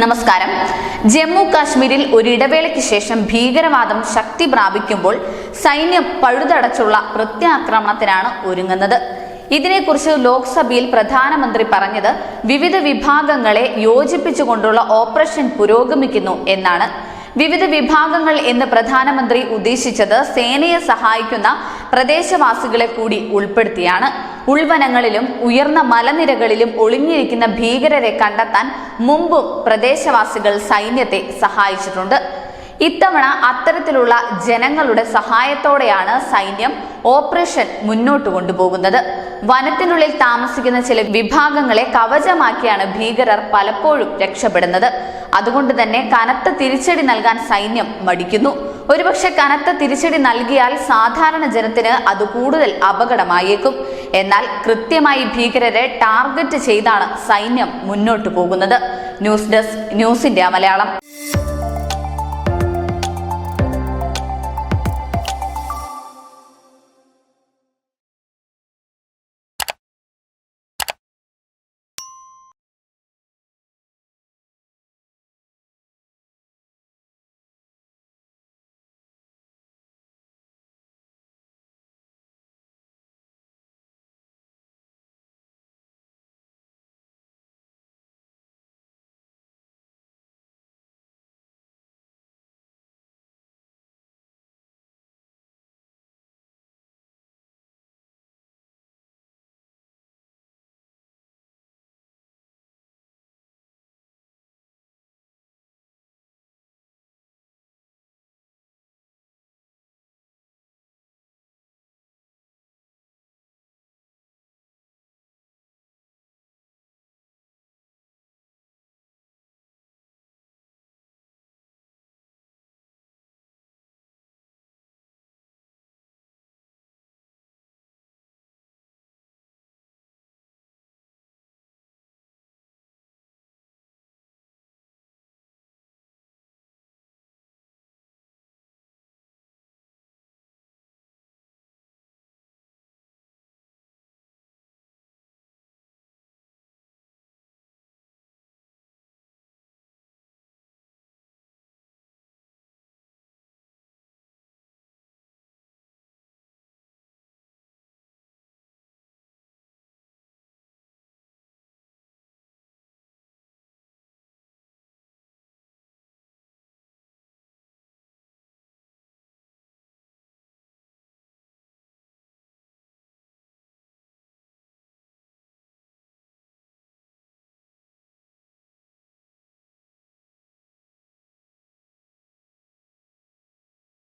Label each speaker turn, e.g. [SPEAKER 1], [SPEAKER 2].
[SPEAKER 1] നമസ്കാരം. ജമ്മു കാശ്മീരിൽ ഒരു ഇടവേളയ്ക്ക് ശേഷം ഭീകരവാദം ശക്തി പ്രാപിക്കുമ്പോൾ സൈന്യം പഴുതടച്ചുള്ള പ്രത്യാക്രമണത്തിനാണ് ഒരുങ്ങുന്നത്. ഇതിനെക്കുറിച്ച് ലോക്സഭയിൽ പ്രധാനമന്ത്രി പറഞ്ഞത് വിവിധ വിഭാഗങ്ങളെ യോജിപ്പിച്ചുകൊണ്ടുള്ള ഓപ്പറേഷൻ പുരോഗമിക്കുന്നു എന്നാണ്. വിവിധ വിഭാഗങ്ങൾ എന്ന് പ്രധാനമന്ത്രി ഉദ്ദേശിച്ചത് സേനയെ സഹായിക്കുന്ന പ്രദേശവാസികളെ കൂടി ഉൾപ്പെടുത്തിയാണ്. ഉൾവനങ്ങളിലും ഉയർന്ന മലനിരകളിലും ഒളിഞ്ഞിരിക്കുന്ന ഭീകരരെ കണ്ടെത്താൻ മുമ്പും പ്രദേശവാസികൾ സൈന്യത്തെ സഹായിച്ചിട്ടുണ്ട്. ഇത്തവണ അത്തരത്തിലുള്ള ജനങ്ങളുടെ സഹായത്തോടെയാണ് സൈന്യം ഓപ്പറേഷൻ മുന്നോട്ട് കൊണ്ടുപോകുന്നത്. വനത്തിനുള്ളിൽ താമസിക്കുന്ന ചില വിഭാഗങ്ങളെ കവചമാക്കിയാണ് ഭീകരർ പലപ്പോഴും രക്ഷപ്പെടുന്നത്. അതുകൊണ്ട് തന്നെ കനത്ത തിരിച്ചടി നൽകാൻ സൈന്യം മടിക്കുന്നു. ഒരുപക്ഷെ കനത്ത തിരിച്ചടി നൽകിയാൽ സാധാരണ ജനത്തിന് അത് കൂടുതൽ അപകടമായേക്കും. എന്നാൽ കൃത്യമായി ഭീകരരെ ടാർഗറ്റ് ചെയ്താണ് സൈന്യം മുന്നോട്ട് പോകുന്നത്. News desk, news India Malayalam.